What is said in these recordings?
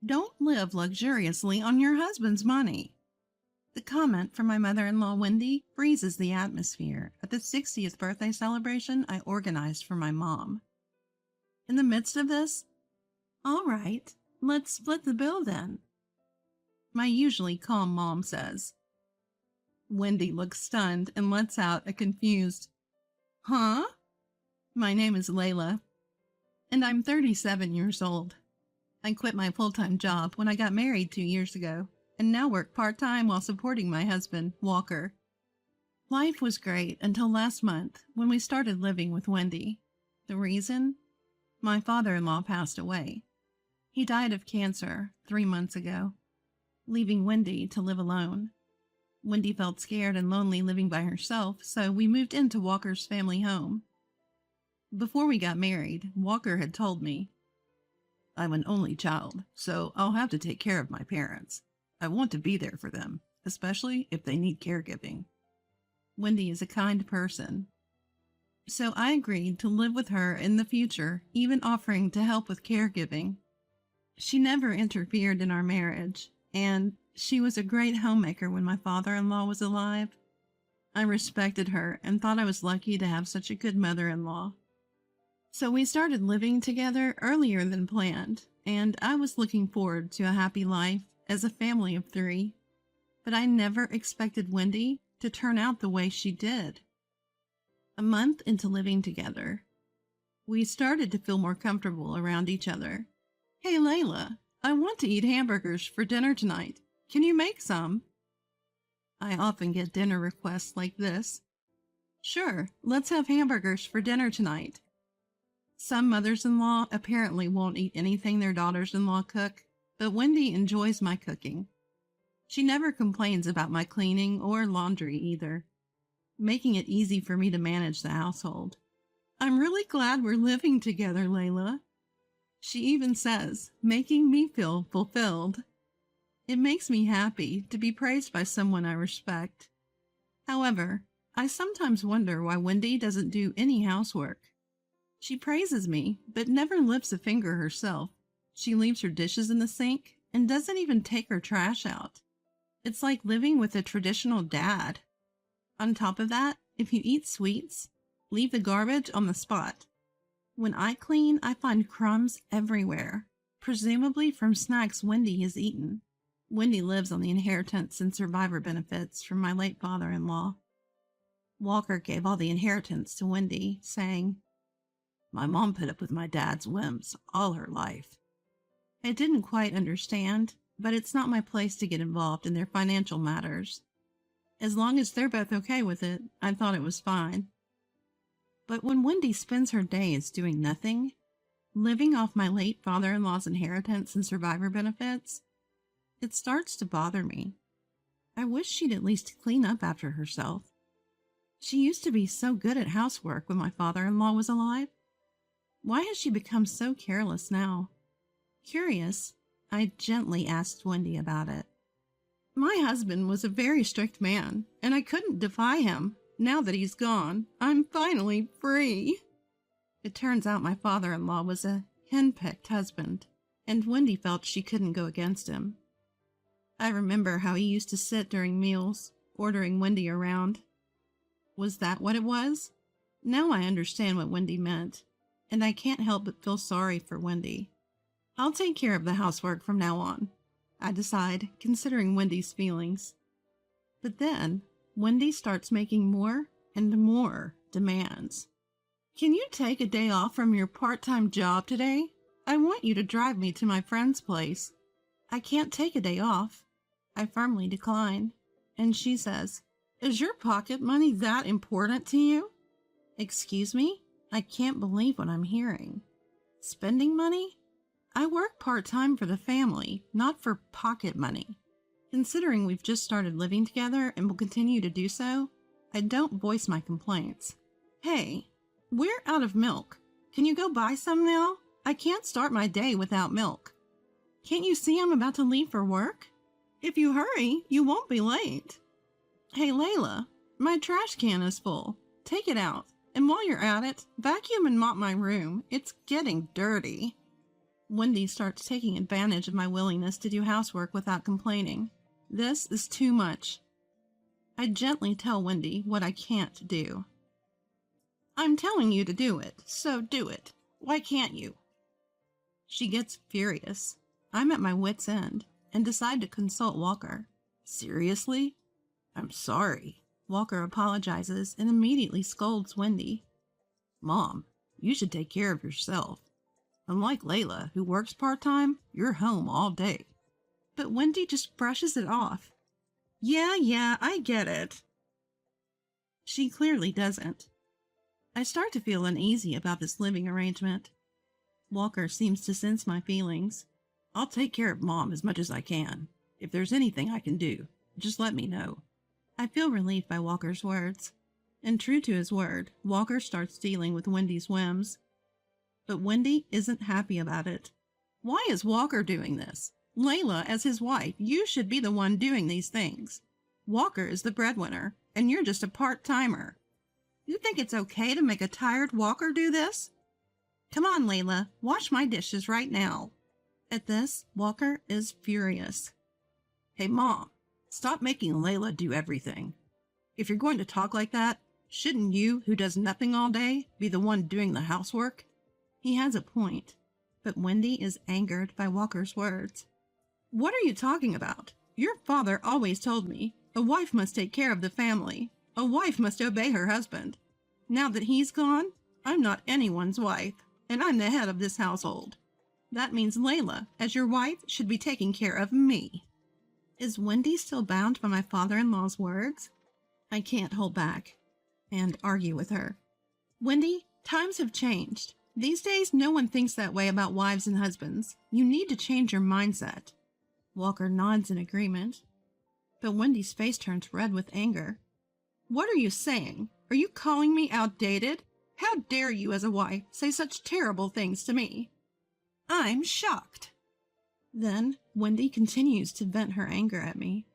Don't live luxuriously on your husband's money. The comment from my mother-in-law, Wendy, freezes the atmosphere at the 60th birthday celebration I organized for my mom. In the midst of this, all right, let's split the bill then, my usually calm mom says. Wendy looks stunned and lets out a confused, huh? My name is Layla, and I'm 37 years old. I quit my full-time job when I got married 2 years ago, and now work part-time while supporting my husband, Walker. Life was great until last month when we started living with Wendy. The reason? My father-in-law passed away. He died of cancer 3 months ago, leaving Wendy to live alone. Wendy felt scared and lonely living by herself, so we moved into Walker's family home. Before we got married, Walker had told me, I'm an only child, so I'll have to take care of my parents. I want to be there for them, especially if they need caregiving. Wendy is a kind person, so I agreed to live with her in the future, even offering to help with caregiving. She never interfered in our marriage, and she was a great homemaker when my father-in-law was alive. I respected her and thought I was lucky to have such a good mother-in-law. So we started living together earlier than planned, and I was looking forward to a happy life as a family of 3. But I never expected Wendy to turn out the way she did. A month into living together, we started to feel more comfortable around each other. Hey, Layla, I want to eat hamburgers for dinner tonight. Can you make some? I often get dinner requests like this. Sure, let's have hamburgers for dinner tonight. Some mothers-in-law apparently won't eat anything their daughters-in-law cook, but Wendy enjoys my cooking. She never complains about my cleaning or laundry either, making it easy for me to manage the household. I'm really glad we're living together, Layla. She even says, making me feel fulfilled. It makes me happy to be praised by someone I respect. However, I sometimes wonder why Wendy doesn't do any housework. She praises me, but never lifts a finger herself. She leaves her dishes in the sink and doesn't even take her trash out. It's like living with a traditional dad. On top of that, if you eat sweets, leave the garbage on the spot. When I clean, I find crumbs everywhere, presumably from snacks Wendy has eaten. Wendy lives on the inheritance and survivor benefits from my late father-in-law. Walker gave all the inheritance to Wendy, saying, My mom put up with my dad's whims all her life. I didn't quite understand, but it's not my place to get involved in their financial matters. As long as they're both okay with it, I thought it was fine. But when Wendy spends her days doing nothing, living off my late father-in-law's inheritance and survivor benefits, it starts to bother me. I wish she'd at least clean up after herself. She used to be so good at housework when my father-in-law was alive. Why has she become so careless now? Curious, I gently asked Wendy about it. My husband was a very strict man, and I couldn't defy him. Now that he's gone, I'm finally free. It turns out my father-in-law was a hen-pecked husband, and Wendy felt she couldn't go against him. I remember how he used to sit during meals, ordering Wendy around. Was that what it was? Now I understand what Wendy meant, and I can't help but feel sorry for Wendy. I'll take care of the housework from now on, I decide, considering Wendy's feelings. But then, Wendy starts making more and more demands. Can you take a day off from your part-time job today? I want you to drive me to my friend's place. I can't take a day off. I firmly decline, and she says, Is your pocket money that important to you? Excuse me? I can't believe what I'm hearing. Spending money? I work part-time for the family, not for pocket money. Considering we've just started living together and will continue to do so, I don't voice my complaints. Hey, we're out of milk. Can you go buy some now? I can't start my day without milk. Can't you see I'm about to leave for work? If you hurry, you won't be late. Hey, Layla, my trash can is full. Take it out. And while you're at it, vacuum and mop my room. It's getting dirty. Wendy starts taking advantage of my willingness to do housework without complaining. This is too much. I gently tell Wendy what I can't do. I'm telling you to do it, so do it. Why can't you? She gets furious. I'm at my wit's end and decide to consult Walker. Seriously? I'm sorry. Walker apologizes and immediately scolds Wendy. Mom, you should take care of yourself. Unlike Layla, who works part-time, you're home all day. But Wendy just brushes it off. Yeah, I get it. She clearly doesn't. I start to feel uneasy about this living arrangement. Walker seems to sense my feelings. I'll take care of Mom as much as I can. If there's anything I can do, just let me know. I feel relieved by Walker's words. And true to his word, Walker starts dealing with Wendy's whims. But Wendy isn't happy about it. Why is Walker doing this? Layla, as his wife, you should be the one doing these things. Walker is the breadwinner, and you're just a part-timer. You think it's okay to make a tired Walker do this? Come on, Layla, wash my dishes right now. At this, Walker is furious. Hey, Mom, stop making Layla do everything. If you're going to talk like that, shouldn't you, who does nothing all day, be the one doing the housework? He has a point, but Wendy is angered by Walker's words. What are you talking about? Your father always told me a wife must take care of the family. A wife must obey her husband. Now that he's gone, I'm not anyone's wife, and I'm the head of this household. That means Layla, as your wife, should be taking care of me. Is Wendy still bound by my father-in-law's words? I can't hold back and argue with her. Wendy, times have changed. These days, no one thinks that way about wives and husbands. You need to change your mindset. Walker nods in agreement, but Wendy's face turns red with anger. What are you saying? Are you calling me outdated? How dare you, as a wife, say such terrible things to me? I'm shocked. Then Wendy continues to vent her anger at me.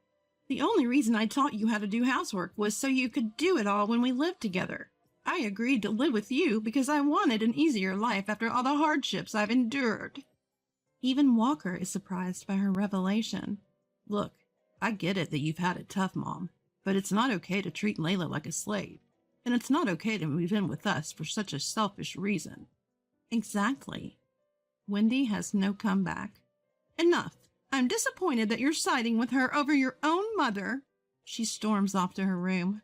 The only reason I taught you how to do housework was so you could do it all when we lived together. I agreed to live with you because I wanted an easier life after all the hardships I've endured. Even Walker is surprised by her revelation. Look, I get it that you've had it tough, Mom, but it's not okay to treat Layla like a slave, and it's not okay to move in with us for such a selfish reason. Exactly. Wendy has no comeback. Enough. I'm disappointed that you're siding with her over your own mother. She storms off to her room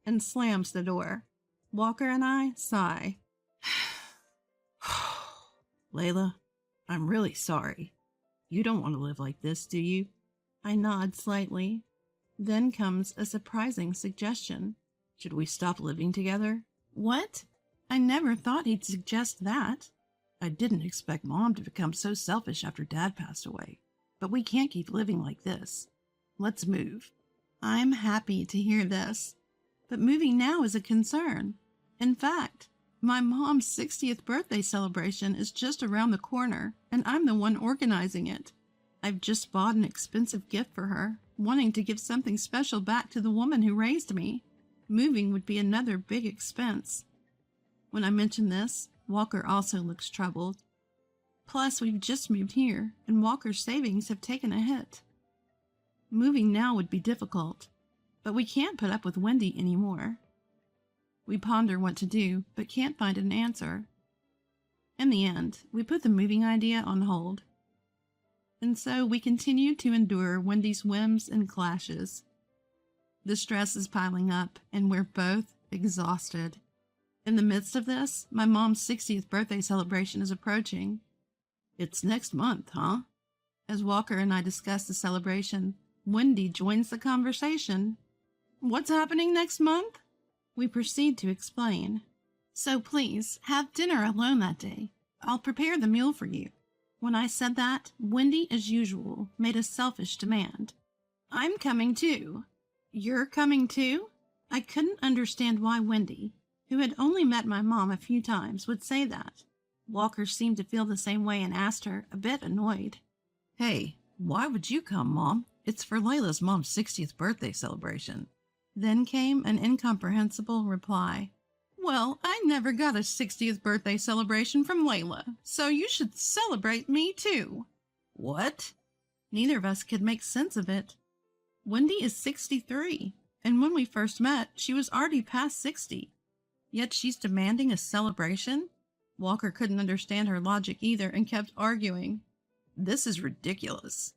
and slams the door. Walker and I sigh. Layla, I'm really sorry. You don't want to live like this, do you? I nod slightly. Then comes a surprising suggestion. Should we stop living together? What? I never thought he'd suggest that. I didn't expect Mom to become so selfish after Dad passed away. But we can't keep living like this. Let's move. I'm happy to hear this, but moving now is a concern. In fact, my mom's 60th birthday celebration is just around the corner, and I'm the one organizing it. I've just bought an expensive gift for her, wanting to give something special back to the woman who raised me. Moving would be another big expense. When I mention this, Walker also looks troubled. Plus, we've just moved here, and Walker's savings have taken a hit. Moving now would be difficult, but we can't put up with Wendy anymore. We ponder what to do, but can't find an answer. In the end, we put the moving idea on hold. And so we continue to endure Wendy's whims and clashes. The stress is piling up, and we're both exhausted. In the midst of this, my mom's 60th birthday celebration is approaching. It's next month, huh? As Walker and I discuss the celebration, Wendy joins the conversation. What's happening next month? We proceed to explain. So please, have dinner alone that day. I'll prepare the meal for you. When I said that, Wendy, as usual, made a selfish demand. I'm coming too. You're coming too? I couldn't understand why Wendy, who had only met my mom a few times, would say that. Walker seemed to feel the same way and asked her, a bit annoyed. Hey, why would you come, Mom? It's for Layla's mom's 60th birthday celebration. Then came an incomprehensible reply. Well, I never got a 60th birthday celebration from Layla, so you should celebrate me too. What? Neither of us could make sense of it. Wendy is 63, and when we first met, she was already past 60. Yet she's demanding a celebration? Walker couldn't understand her logic either and kept arguing. This is ridiculous.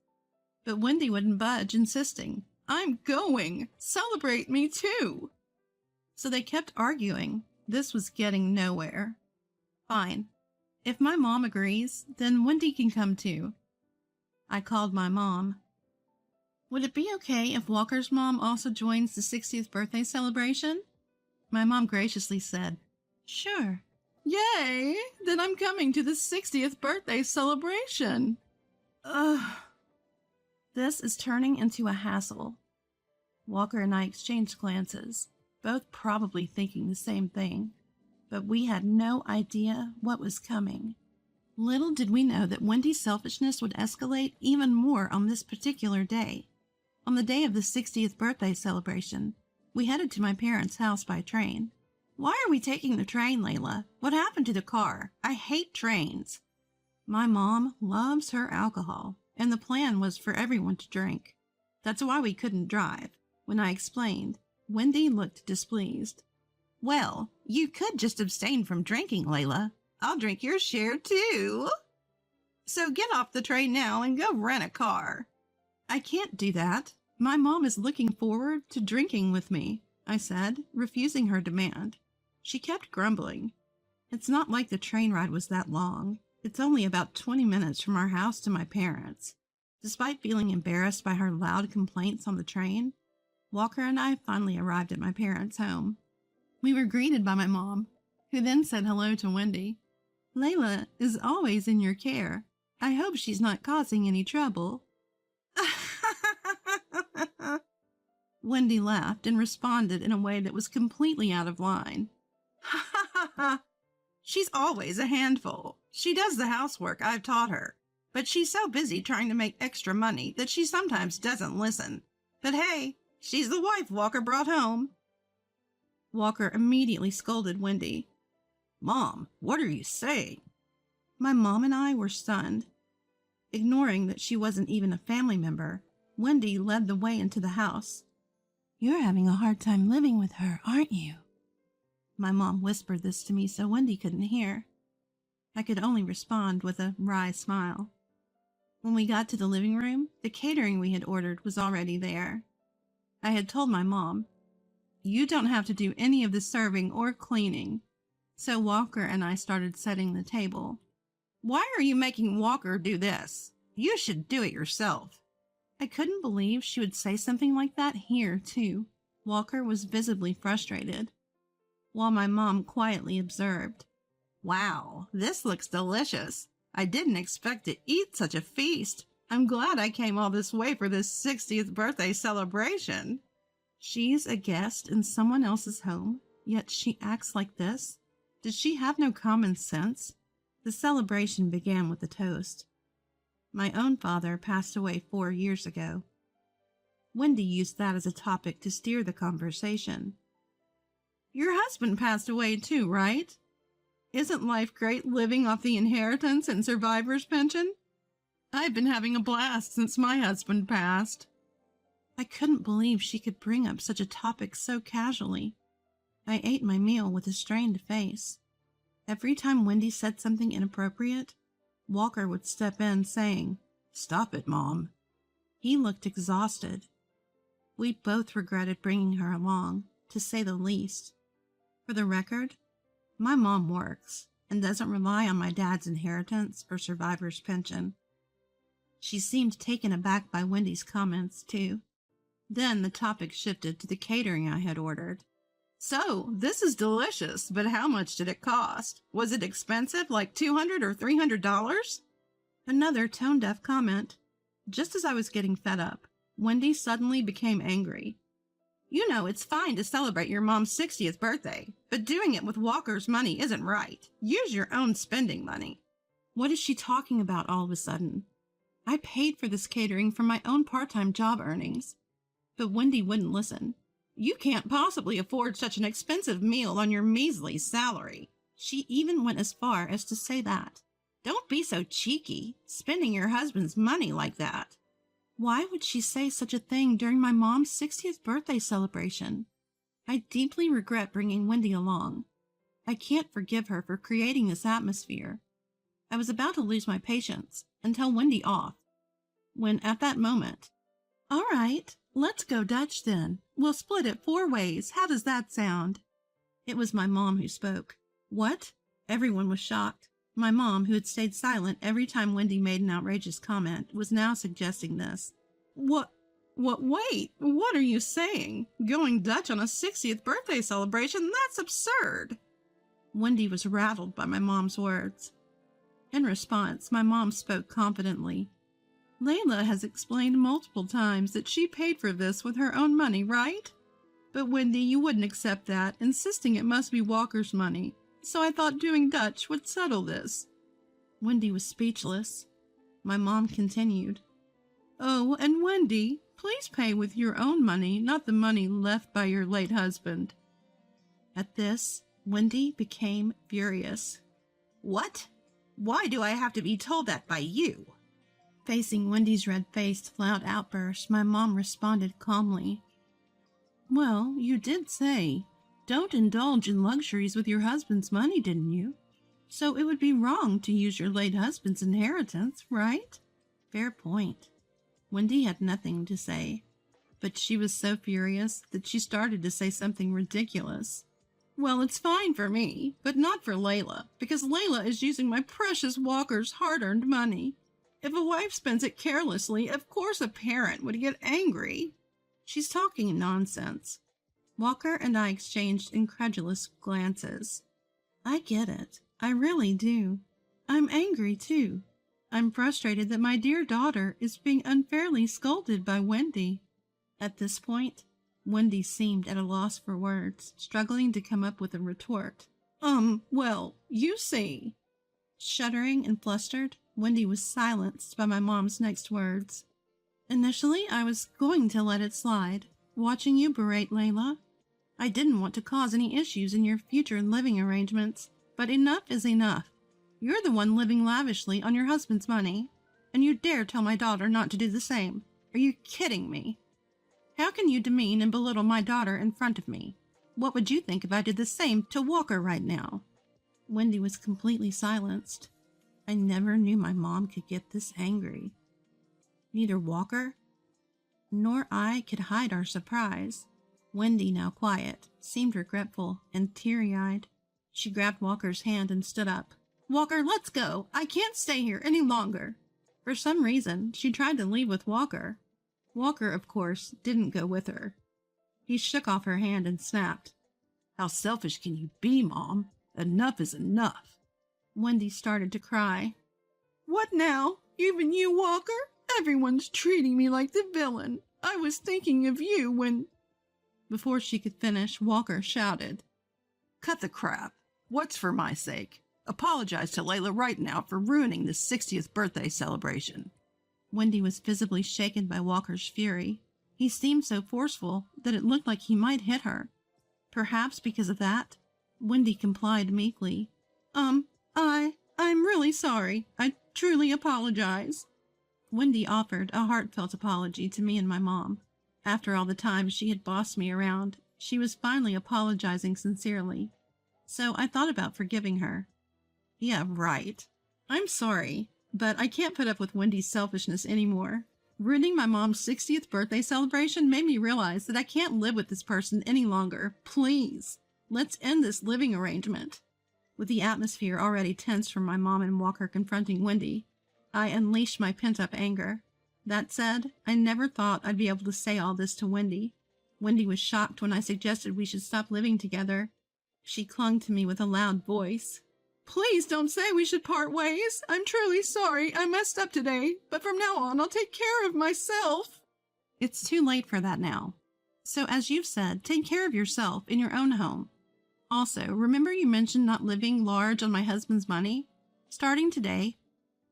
But Wendy wouldn't budge, insisting, I'm going! Celebrate me too! So they kept arguing. This was getting nowhere. Fine. If my mom agrees, then Wendy can come too. I called my mom. Would it be okay if Walker's mom also joins the 60th birthday celebration? My mom graciously said, Sure. Yay! Then I'm coming to the 60th birthday celebration. Ugh. This is turning into a hassle. Walker and I exchanged glances, both probably thinking the same thing, but we had no idea what was coming. Little did we know that Wendy's selfishness would escalate even more on this particular day. On the day of the 60th birthday celebration, we headed to my parents' house by train. Why are we taking the train, Layla? What happened to the car? I hate trains. My mom loves her alcohol, and the plan was for everyone to drink. That's why we couldn't drive. When I explained, Wendy looked displeased. Well, you could just abstain from drinking, Layla. I'll drink your share too. So get off the train now and go rent a car. I can't do that. My mom is looking forward to drinking with me, I said, refusing her demand. She kept grumbling. It's not like the train ride was that long. It's only about 20 minutes from our house to my parents. Despite feeling embarrassed by her loud complaints on the train, Walker and I finally arrived at my parents' home. We were greeted by my mom, who then said hello to Wendy. Layla is always in your care. I hope she's not causing any trouble. Wendy laughed and responded in a way that was completely out of line. She's always a handful. She does the housework I've taught her, but she's so busy trying to make extra money that she sometimes doesn't listen. But hey, she's the wife Walker brought home. Walker immediately scolded Wendy. Mom, what are you saying? My mom and I were stunned. Ignoring that she wasn't even a family member, Wendy led the way into the house. You're having a hard time living with her, aren't you? My mom whispered this to me so Wendy couldn't hear. I could only respond with a wry smile. When we got to the living room, the catering we had ordered was already there. I had told my mom, You don't have to do any of the serving or cleaning. So Walker and I started setting the table. Why are you making Walker do this? You should do it yourself. I couldn't believe she would say something like that here, too. Walker was visibly frustrated, while my mom quietly observed. Wow, this looks delicious. I didn't expect to eat such a feast. I'm glad I came all this way for this 60th birthday celebration. She's a guest in someone else's home, yet she acts like this? Did she have no common sense? The celebration began with a toast. My own father passed away 4 years ago. Wendy used that as a topic to steer the conversation. Your husband passed away too, right? Isn't life great living off the inheritance and survivor's pension? I've been having a blast since my husband passed. I couldn't believe she could bring up such a topic so casually. I ate my meal with a strained face. Every time Wendy said something inappropriate, Walker would step in saying, Stop it, Mom. He looked exhausted. We both regretted bringing her along, to say the least. For the record, my mom works and doesn't rely on my dad's inheritance or survivor's pension. She seemed taken aback by Wendy's comments, too. Then the topic shifted to the catering I had ordered. So, this is delicious, but how much did it cost? Was it expensive, like $200 or $300? Another tone-deaf comment. Just as I was getting fed up, Wendy suddenly became angry. You know, it's fine to celebrate your mom's 60th birthday, but doing it with Walker's money isn't right. Use your own spending money. What is she talking about all of a sudden? I paid for this catering from my own part-time job earnings. But Wendy wouldn't listen. You can't possibly afford such an expensive meal on your measly salary. She even went as far as to say that. Don't be so cheeky, spending your husband's money like that. Why would she say such a thing during my mom's 60th birthday celebration? I deeply regret bringing Wendy along. I can't forgive her for creating this atmosphere. I was about to lose my patience and tell Wendy off, when at that moment, "All right, let's go Dutch then. We'll split it 4 ways. How does that sound?" It was my mom who spoke. What? Everyone was shocked. My mom, who had stayed silent every time Wendy made an outrageous comment, was now suggesting this. Wait, what are you saying? Going Dutch on a 60th birthday celebration? That's absurd. Wendy was rattled by my mom's words. In response, my mom spoke confidently. Layla has explained multiple times that she paid for this with her own money, right? But Wendy, you wouldn't accept that, insisting it must be Walker's money. So I thought doing Dutch would settle this. Wendy was speechless. My mom continued. Oh, and Wendy, please pay with your own money, not the money left by your late husband. At this, Wendy became furious. What? Why do I have to be told that by you? Facing Wendy's red-faced, loud outburst, my mom responded calmly. Well, you did say, don't indulge in luxuries with your husband's money, didn't you? So it would be wrong to use your late husband's inheritance, right? Fair point. Wendy had nothing to say, but she was so furious that she started to say something ridiculous. Well, it's fine for me, but not for Layla, because Layla is using my precious Walker's hard-earned money. If a wife spends it carelessly, of course a parent would get angry. She's talking nonsense. Walker and I exchanged incredulous glances. I get it. I really do. I'm angry, too. I'm frustrated that my dear daughter is being unfairly scolded by Wendy. At this point, Wendy seemed at a loss for words, struggling to come up with a retort. Well, you see. Shuddering and flustered, Wendy was silenced by my mom's next words. Initially, I was going to let it slide, watching you berate Layla. I didn't want to cause any issues in your future living arrangements, but enough is enough. You're the one living lavishly on your husband's money, and you dare tell my daughter not to do the same. Are you kidding me? How can you demean and belittle my daughter in front of me? What would you think if I did the same to Walker right now? Wendy was completely silenced. I never knew my mom could get this angry. Neither Walker nor I could hide our surprise. Wendy, now quiet, seemed regretful and teary-eyed. She grabbed Walker's hand and stood up. Walker, let's go. I can't stay here any longer. For some reason, she tried to leave with Walker. Walker, of course, didn't go with her. He shook off her hand and snapped. How selfish can you be, Mom? Enough is enough. Wendy started to cry. What now? Even you, Walker? Everyone's treating me like the villain. I was thinking of you when... Before she could finish, Walker shouted. Cut the crap. What's for my sake? Apologize to Layla right now for ruining the 60th birthday celebration. Wendy was visibly shaken by Walker's fury. He seemed so forceful that it looked like he might hit her. Perhaps because of that, Wendy complied meekly. I'm really sorry. I truly apologize. Wendy offered a heartfelt apology to me and my mom. After all the time she had bossed me around, she was finally apologizing sincerely. So I thought about forgiving her. Yeah, right. I'm sorry, but I can't put up with Wendy's selfishness anymore. Ruining my mom's 60th birthday celebration made me realize that I can't live with this person any longer. Please, let's end this living arrangement. With the atmosphere already tense from my mom and Walker confronting Wendy, I unleashed my pent-up anger. That said, I never thought I'd be able to say all this to Wendy. Wendy was shocked when I suggested we should stop living together. She clung to me with a loud voice. Please don't say we should part ways. I'm truly sorry. I messed up today, but from now on I'll take care of myself. It's too late for that now. So as you've said, take care of yourself in your own home. Also, remember you mentioned not living large on my husband's money? Starting today,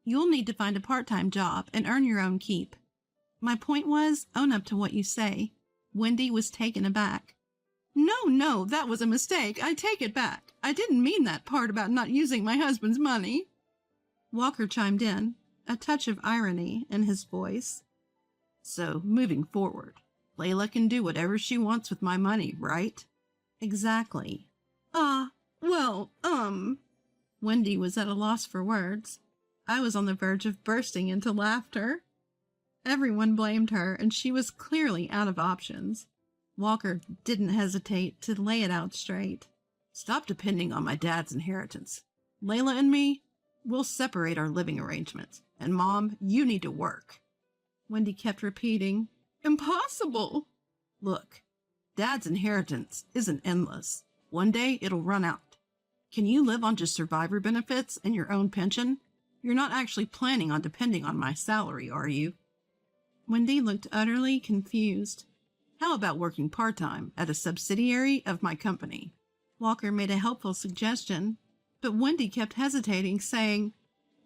you'll need to find a part-time job and earn your own keep. My point was, own up to what you say. Wendy was taken aback. No, that was a mistake. I take it back. I didn't mean that part about not using my husband's money. Walker chimed in, a touch of irony in his voice. So, moving forward, Layla can do whatever she wants with my money, right? Exactly. Wendy was at a loss for words. I was on the verge of bursting into laughter. Everyone blamed her, and she was clearly out of options. Walker didn't hesitate to lay it out straight. Stop depending on my dad's inheritance. Layla and me, we'll separate our living arrangements. And Mom, you need to work. Wendy kept repeating, Impossible! Look, Dad's inheritance isn't endless. One day it'll run out. Can you live on just survivor benefits and your own pension? You're not actually planning on depending on my salary, are you? Wendy looked utterly confused. How about working part-time at a subsidiary of my company? Walker made a helpful suggestion, but Wendy kept hesitating, saying,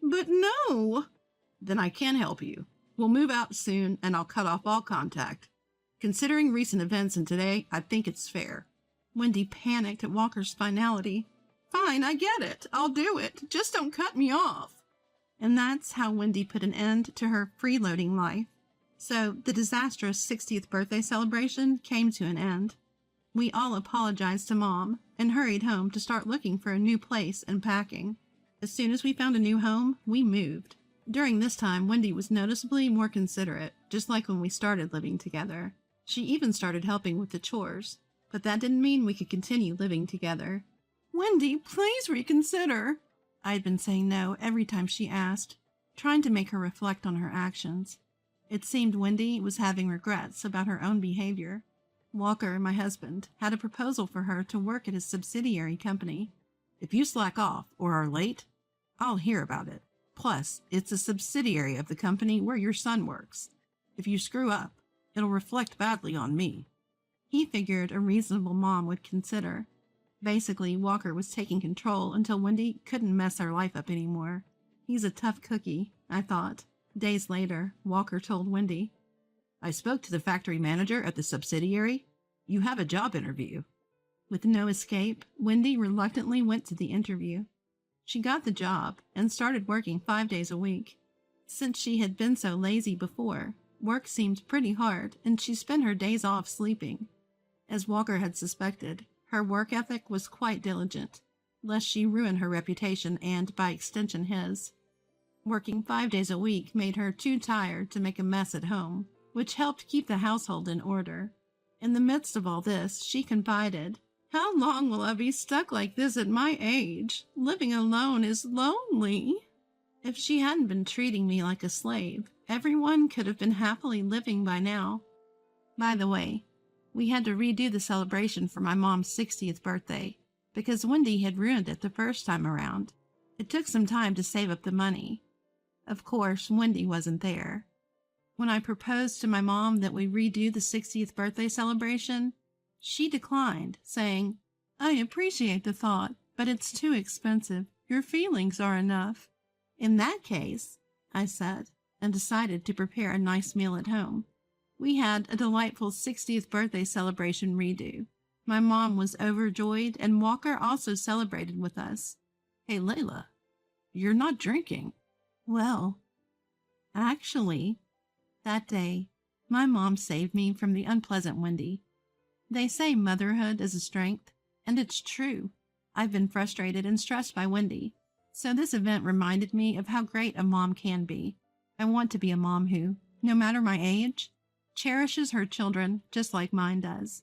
But no! Then I can help you. We'll move out soon, and I'll cut off all contact. Considering recent events and today, I think it's fair. Wendy panicked at Walker's finality. Fine, I get it. I'll do it. Just don't cut me off. And that's how Wendy put an end to her freeloading life. So the disastrous 60th birthday celebration came to an end. We all apologized to Mom and hurried home to start looking for a new place and packing. As soon as we found a new home, we moved. During this time, Wendy was noticeably more considerate, just like when we started living together. She even started helping with the chores, but that didn't mean we could continue living together. Wendy, please reconsider. I'd been saying no every time she asked, trying to make her reflect on her actions. It seemed Wendy was having regrets about her own behavior. Walker, my husband, had a proposal for her to work at his subsidiary company. If you slack off or are late, I'll hear about it. Plus, it's a subsidiary of the company where your son works. If you screw up, it'll reflect badly on me. He figured a reasonable mom would consider. Basically, Walker was taking control until Wendy couldn't mess her life up anymore. He's a tough cookie, I thought. Days later, Walker told Wendy, I spoke to the factory manager at the subsidiary. You have a job interview. With no escape, Wendy reluctantly went to the interview. She got the job and started working 5 days a week. Since she had been so lazy before, work seemed pretty hard and she spent her days off sleeping. As Walker had suspected, her work ethic was quite diligent, lest she ruin her reputation and, by extension, his. Working 5 days a week made her too tired to make a mess at home, which helped keep the household in order. In the midst of all this, she confided, How long will I be stuck like this at my age? Living alone is lonely. If she hadn't been treating me like a slave, everyone could have been happily living by now. By the way, we had to redo the celebration for my mom's 60th birthday, because Wendy had ruined it the first time around. It took some time to save up the money. Of course, Wendy wasn't there. When I proposed to my mom that we redo the 60th birthday celebration, she declined, saying, I appreciate the thought, but it's too expensive. Your feelings are enough. In that case, I said, and decided to prepare a nice meal at home. We had a delightful 60th birthday celebration redo. My mom was overjoyed, and Walker also celebrated with us. Hey, Layla, you're not drinking. Well, actually, that day, my mom saved me from the unpleasant Wendy. They say motherhood is a strength, and it's true. I've been frustrated and stressed by Wendy, so this event reminded me of how great a mom can be. I want to be a mom who, no matter my age, cherishes her children just like mine does.